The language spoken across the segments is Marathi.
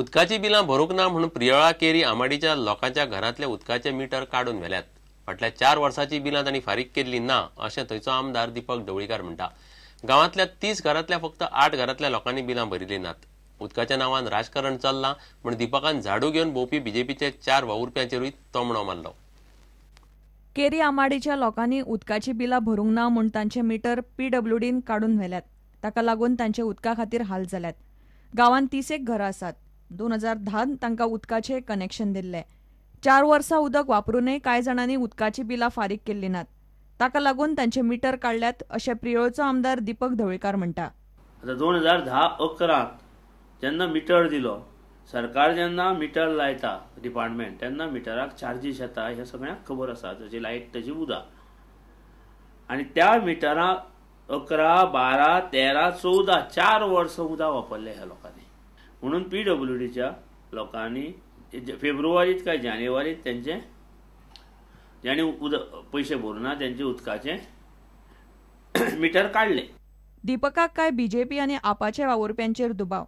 उदकाची बिलां भरूंक ना म्हणून प्रियोळा केरी आमाडीच्या लोकांच्या घरांतले उदकाचे मिटर काडून व्हेल्यात। फाटल्या 4 वर्सांची बिलां तांणी फारीक केल्ली ना अशें थंयचो आमदार दीपक ढवळीकार म्हणटा। गांवांतल्या 30 घरांतल्या फक्त 8 घरांतल्या लोकांनी बिलां भरिल्ली नात। उदकाच्या नांवान राजकारण चल्लां म्हूण दीपकान झाडू घेवन भोंवपी बीजेपीचे 4 वावुरप्यांचेरूय तोमणो मारलो। केरी आमाडीच्या लोकांनी उदकाची बिलां भरूंक ना म्हूण तांचे मिटर PWDन काडून व्हेल्यात। ताका लागून तांचे उदका खातीर हाल जाल्यात। गांवांत 30 घरां आसात। 2010 तांकां उदकाचें कनेक्शन दिल्लें। 4 वर्सां उदक वापरूनय कांय जाणांनी उदकाची बिलां फारीक केल्ली नात। ताका लागून तांचे मिटर काडल्यात अशें प्रियोळचो आमदार दीपक ढवळीकार म्हणटा। 2010-11 जेन्ना मिटर दिलो, सरकार जेन्ना मिटर लायता डिपार्टमेंट तेन्ना मिटराक चार्जीस येता हे सगळ्यांक खबर आसा, जशी लायट तशी उदक। आनी त्या मिटराक 11, 12, 13, 14 4 वर्सां उदक वापरलें ह्या लोकांनी। म्हणून PWDच्या लोकांनी फेब्रुवारीत काय जानेवारीत त्यांचे ज्यांनी पैसे भरना त्यांचे उदकाचे मिटर काढले। दीपकाक काय बीजेपी आनी आपाचे वावुरप्यांचेर दुबाव।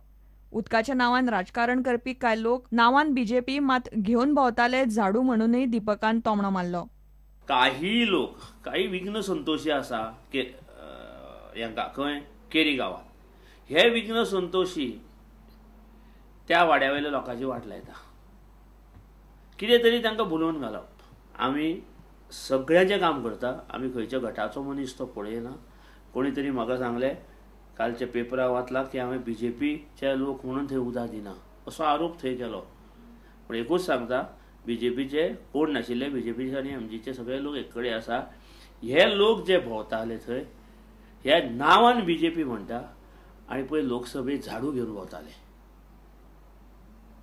उदकाच्या नांवान राजकारण करपी कांय लोक नांवान बीजेपी मात घेवन भोंवताले झाडू म्हणूनय दीपकान तोमणो मारलो। काही विघ्न संतोशी आसा हांकां खंय केरी गांवांत। हे विघ्न संतोशी त्या वाड्यावयल्या लोकांची वाट लायता, कितें तरी तांकां बुलोवन घालप। आमी सगळ्यांचें काम करता, आमी खंयच्या गटाचो मनीस तो पळयना। कोणी तरी म्हाका सांगलें कालच्या पेपरार वाचलां की हांवें बीजेपीचे लोक म्हणून थंय उदक दिना असो आरोप थंय केलो। पूण एकूच सांगता, बीजेपीचे कोण नाशिल्ले, बीजेपीचे आनी एमजीचे सगळे लोक एक कडेन आसा। हे लोक जे भोंवताले थंय हे नांवान बीजेपी म्हणटा आनी पळय लोकसभेत झाडू घेवन भोंवताले।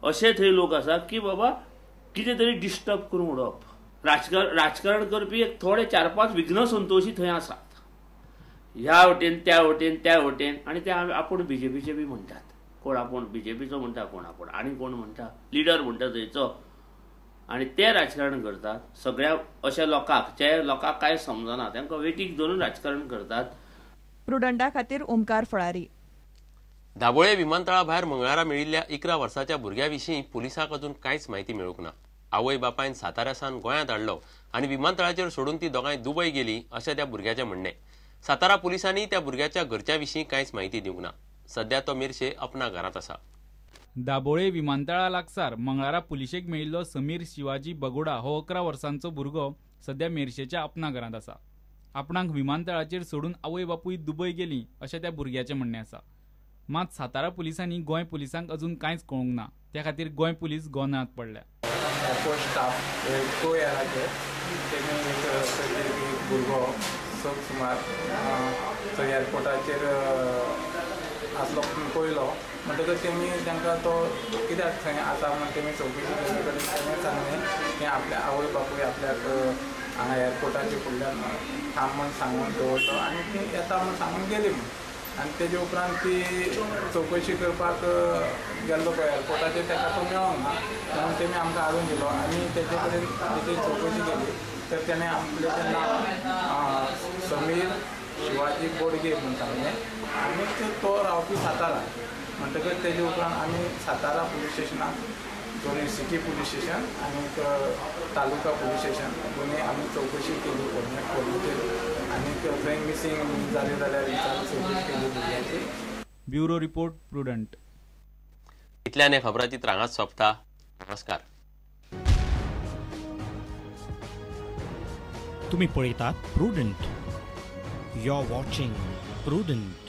अशे थंय लोक आसा की बाबा कितें तरी डिस्टर्ब करून उडोवप। राजकारण करपी एक थोडे 4-5 विघ्न संतोशी थंय आसात, ह्या वटेन त्या वटेन आनी ते आपूण बीजेपीचे बी म्हणटात। कोण आपूण बीजेपीचो म्हणटा, कोण आपूण आनी कोण म्हणटा, लिडर म्हणटा थंयचो, आनी ते राजकारण करतात। सगळ्या अशा लोकांक जे लोकांक कांय समजना तांकां वेटीक धरून राजकारण करतात। प्रुडंटा खातीर ओमकार फळारी। दाबोळे विमानतळा भायर मंगळारा मेळिल्ल्या 11 वर्साच्या भुरग्याविशीं पुलिसांक अजून कांयच म्हायती मेळूंक ना। आवय बापायन साताऱ्यासान गोंयांत हाडलो आनी विमानतळाचेर सोडून ती दोगांय दुबय गेली अशें त्या भुरग्याचें म्हणणें। सातारा पुलिसांनी त्या भुरग्याच्या घरच्या विशीं कांयच म्हायती दिवंक ना। सध्या तो मेर्शे अपना घरांत आसा। दाबोळे विमानतळा लागसार मंगळारा पुलिशेक मेळिल्लो समीर शिवाजी बगोडा हो 11 वर्सांचो भुरगो सध्या मेर्शेच्या अपना घरांत आसा। आपणाक विमानतळाचेर सोडून आवय बापूय दुबय गेली अशें त्या भुरग्याचें म्हणणें आसा। मात सातारा पुलिसांनी गोंय पुलिसांक अजून कांयच कळोवंक ना। त्या खातीर गोंय पुलीस गोंयांत पडल्या। एअरपोर्ट स्टाफ तो येराचेर तेणी भुरगो सुमार थंय एअरपोर्टाचेर आसलो पळयलो म्हणटकच तेमी तांकां तो कित्याक थंय आसा म्हण तेमी चवकशी केली तरी तेणें सांगलें की आपल्या आवय बापूय आपल्याक हांगा एअरपोर्टाचेर फुडल्यान थांब म्हण सांगून दवरलो आनी ती येता म्हण सांगून गेली म्हण। आनी तेजे उपरांत ती चवकशी करपाक गेल्लो पळय एअरपोर्टाचेर ताका तो मेळोंक ना म्हणून तेमी आमकां हाडून दिलो आनी तेजे कडेन तेजी चवकशी केली तर तेणें आपलें तें नांव समीर शिवाजी बोडगे म्हूण सांगलें आनी तो रावपी सातारा। म्हणटकच तेजे उपरांत आमी सातारा पुलीस स्टेशनाक दोनूय सिटी पुलीस स्टेशन आनी तालुका पुलीस स्टेशन दोनूय आमी चवकशी केली फोनाचेर आनी थंय मिसींग जालें जाल्यार चवकशी केली भुरग्यांची। Bureau report Prudent. इतल्यान हे खबराचित्र हांगाच सोंपता। नमस्कार। तुम्ही पळयतात Prudent. You are watching prudent.